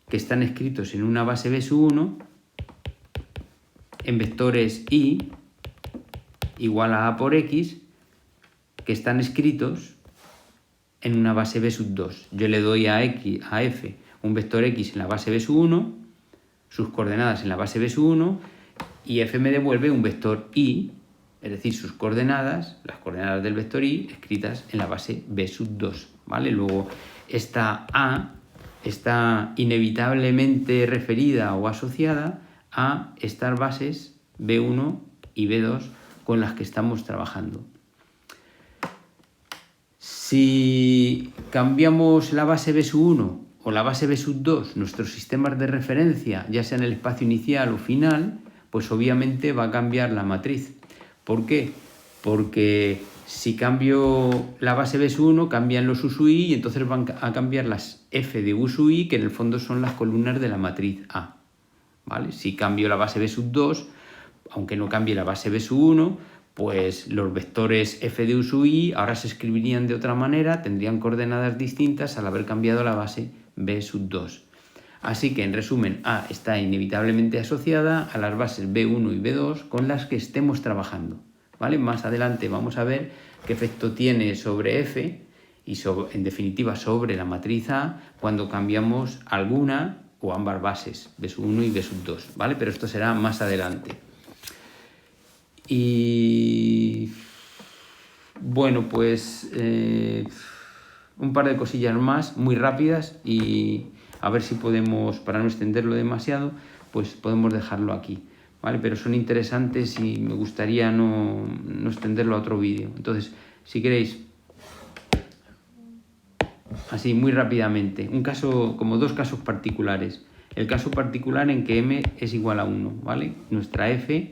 que están escritos en una base B1 en vectores Y igual a por X que están escritos en una base B2. Yo le doy a F un vector X en la base B1, sus coordenadas en la base B1, y F me devuelve un vector Y, es decir, sus coordenadas, las coordenadas del vector Y, escritas en la base B2. ¿Vale? Luego, esta A está inevitablemente referida o asociada a estas bases B1 y B2 con las que estamos trabajando. Si cambiamos la base B1 o la base B2, nuestros sistemas de referencia, ya sea en el espacio inicial o final, pues obviamente va a cambiar la matriz. ¿Por qué? Porque si cambio la base B1, cambian los USUI y entonces van a cambiar las F de USUI, que en el fondo son las columnas de la matriz A. ¿Vale? Si cambio la base B2, aunque no cambie la base B1, pues los vectores F de USUI ahora se escribirían de otra manera, tendrían coordenadas distintas al haber cambiado la base B2. Así que, en resumen, A está inevitablemente asociada a las bases B1 y B2 con las que estemos trabajando. ¿Vale? Más adelante vamos a ver qué efecto tiene sobre F y, en definitiva, sobre la matriz A cuando cambiamos alguna o ambas bases, B1 y B2. ¿Vale? Pero esto será más adelante. Y bueno, pues un par de cosillas más, muy rápidas, y a ver si podemos, para no extenderlo demasiado, pues podemos dejarlo aquí, ¿vale? Pero son interesantes y me gustaría no extenderlo a otro vídeo. Entonces, si queréis, así muy rápidamente, como dos casos particulares. El caso particular en que m es igual a 1, ¿vale? Nuestra f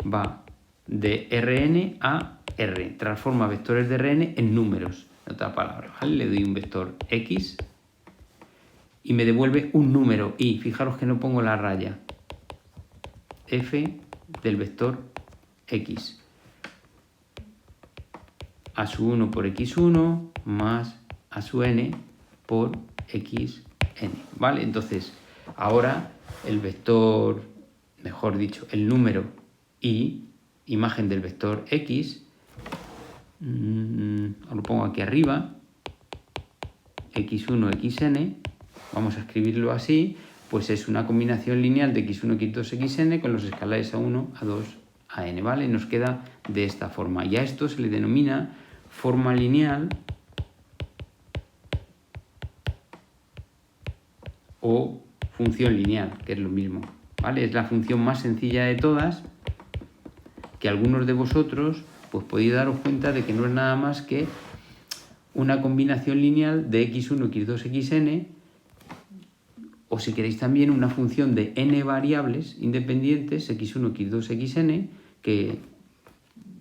va de Rn a R, transforma vectores de Rn en números, en otra palabra, ¿vale? Le doy un vector X y me devuelve un número Y. Fijaros que no pongo la raya. F del vector X. A su 1 por X1 más a su n por Xn, ¿vale? Entonces, ahora el vector, mejor dicho, el número Y, imagen del vector X, lo pongo aquí arriba, X1, Xn, vamos a escribirlo así, pues es una combinación lineal de X1, X2, Xn con los escalares A1, A2, An, ¿vale? Nos queda de esta forma. Y a esto se le denomina forma lineal o función lineal, que es lo mismo, ¿vale? Es la función más sencilla de todas, que algunos de vosotros pues podéis daros cuenta de que no es nada más que una combinación lineal de X1, X2, Xn, o si queréis también una función de n variables independientes, X1, X2, Xn, que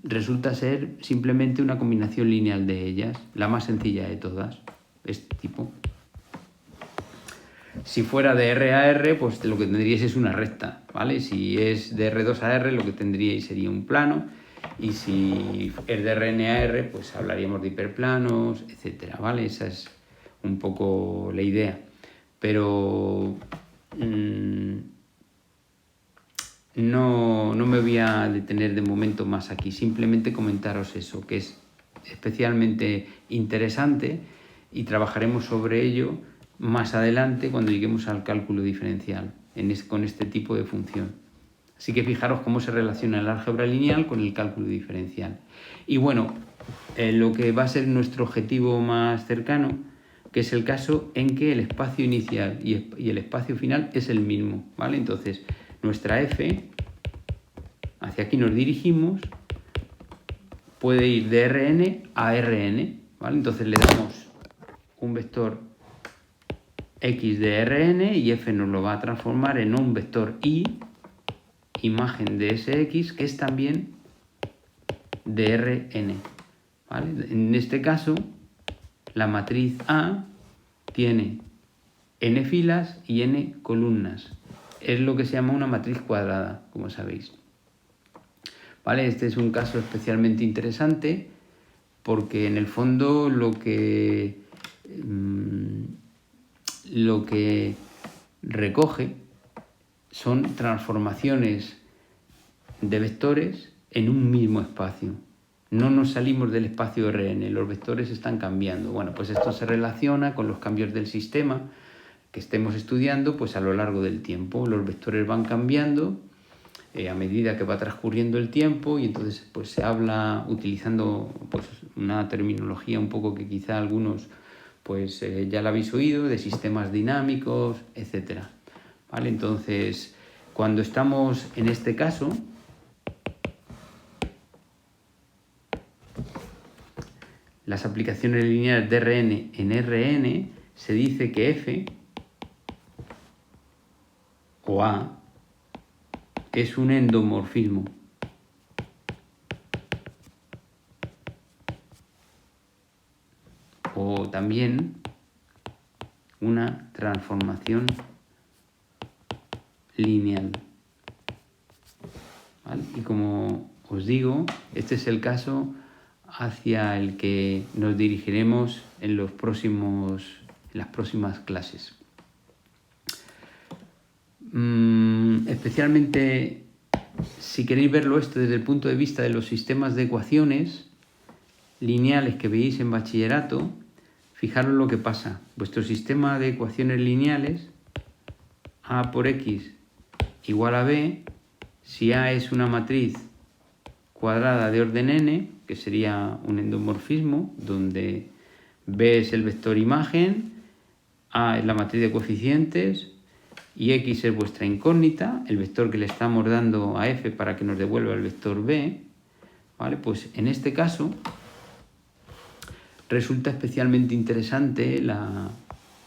resulta ser simplemente una combinación lineal de ellas, la más sencilla de todas, este tipo. Si fuera de R a R, pues lo que tendríais es una recta, ¿vale? Si es de R2 a R, lo que tendríais sería un plano, y si es de Rn a R, pues hablaríamos de hiperplanos, etcétera, ¿vale? Esa es un poco la idea. pero no me voy a detener de momento más aquí, simplemente comentaros eso, que es especialmente interesante y trabajaremos sobre ello más adelante cuando lleguemos al cálculo diferencial con este tipo de función. Así que fijaros cómo se relaciona el álgebra lineal con el cálculo diferencial. Y bueno, lo que va a ser nuestro objetivo más cercano, que es el caso en que el espacio inicial y el espacio final es el mismo, ¿vale? Entonces, nuestra f, hacia aquí nos dirigimos, puede ir de Rn a Rn, ¿vale? Entonces le damos un vector x de Rn y f nos lo va a transformar en un vector y, imagen de ese x, que es también de Rn, ¿vale? En este caso, la matriz A tiene n filas y n columnas. Es lo que se llama una matriz cuadrada, como sabéis. ¿Vale? Este es un caso especialmente interesante porque en el fondo lo que recoge son transformaciones de vectores en un mismo espacio. No nos salimos del espacio Rn, los vectores están cambiando. Bueno, pues esto se relaciona con los cambios del sistema que estemos estudiando pues a lo largo del tiempo. Los vectores van cambiando a medida que va transcurriendo el tiempo y entonces pues se habla utilizando pues una terminología un poco que quizá algunos pues ya la habéis oído, de sistemas dinámicos, etcétera. ¿Vale? Entonces, cuando estamos en este caso, las aplicaciones lineales de Rn en Rn, se dice que f o A es un endomorfismo. O también una transformación lineal. ¿Vale? Y como os digo, este es el caso hacia el que nos dirigiremos en las próximas clases. Especialmente si queréis verlo esto desde el punto de vista de los sistemas de ecuaciones lineales que veis en bachillerato, fijaros lo que pasa. Vuestro sistema de ecuaciones lineales, a por x igual a b, si A es una matriz cuadrada de orden n, que sería un endomorfismo, donde b es el vector imagen, A es la matriz de coeficientes y x es vuestra incógnita, el vector que le estamos dando a f para que nos devuelva el vector b, ¿vale? Pues en este caso resulta especialmente interesante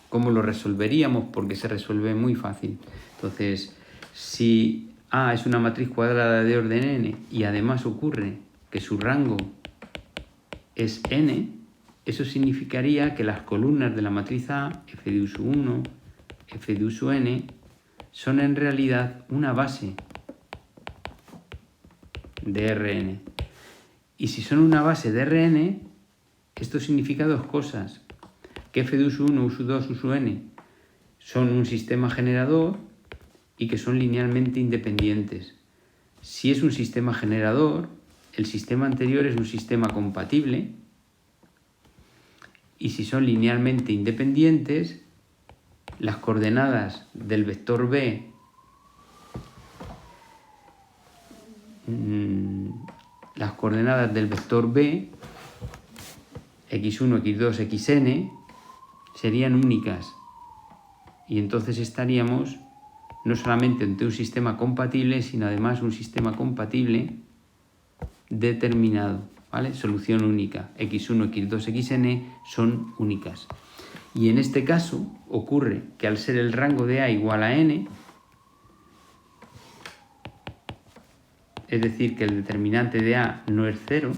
cómo lo resolveríamos, porque se resuelve muy fácil. Entonces, si A es una matriz cuadrada de orden n y además ocurre que su rango es n, eso significaría que las columnas de la matriz A, f de uso 1, f de uso n, son en realidad una base de Rn. Y si son una base de Rn, esto significa dos cosas: que f de uso 1, uso 2, uso n son un sistema generador y que son linealmente independientes. Si es un sistema generador, el sistema anterior es un sistema compatible, y si son linealmente independientes, las coordenadas del vector b x1, x2, xn, serían únicas. Y entonces estaríamos no solamente ante un sistema compatible, sino además un sistema compatible determinado, ¿vale? Solución única. x1, x2, xn son únicas. Y en este caso ocurre que al ser el rango de A igual a n, es decir, que el determinante de A no es 0,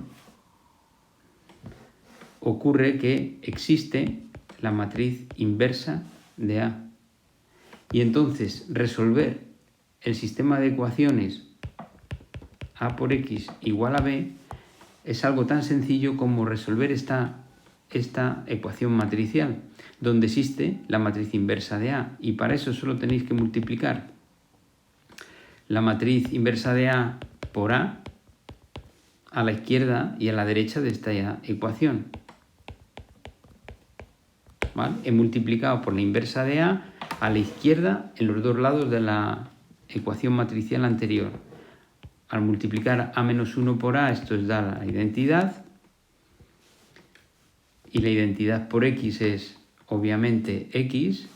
ocurre que existe la matriz inversa de A. Y entonces resolver el sistema de ecuaciones A por x igual a b es algo tan sencillo como resolver esta esta ecuación matricial, donde existe la matriz inversa de A, y para eso solo tenéis que multiplicar la matriz inversa de A por A la izquierda y a la derecha de esta ecuación. ¿Vale? He multiplicado por la inversa de A la izquierda en los dos lados de la ecuación matricial anterior. Al multiplicar A menos 1 por A, esto es dar la identidad. Y la identidad por X es, obviamente, X.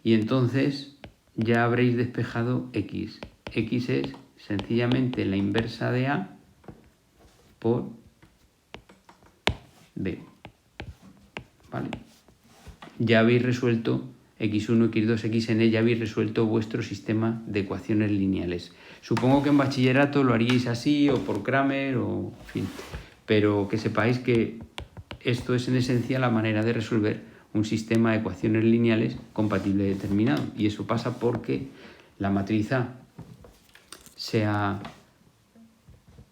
Y entonces ya habréis despejado X. X es sencillamente la inversa de A por B. ¿Vale? Ya habéis resuelto x1, x2, xn, ya habéis resuelto vuestro sistema de ecuaciones lineales. Supongo que en bachillerato lo haríais así, o por Cramer, o en fin. Pero que sepáis que esto es en esencia la manera de resolver un sistema de ecuaciones lineales compatible determinado. Y eso pasa porque la matriz A sea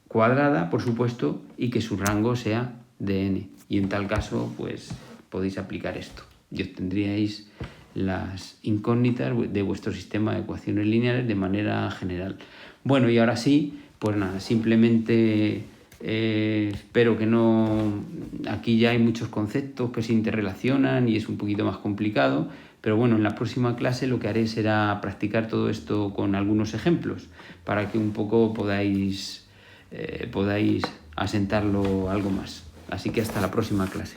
cuadrada, por supuesto, y que su rango sea de n. Y en tal caso, pues podéis aplicar esto y obtendríais las incógnitas de vuestro sistema de ecuaciones lineales de manera general. Bueno, y ahora sí, pues nada, simplemente espero que no... Aquí ya hay muchos conceptos que se interrelacionan y es un poquito más complicado, pero bueno, en la próxima clase lo que haré será practicar todo esto con algunos ejemplos para que un poco podáis asentarlo algo más. Así que hasta la próxima clase.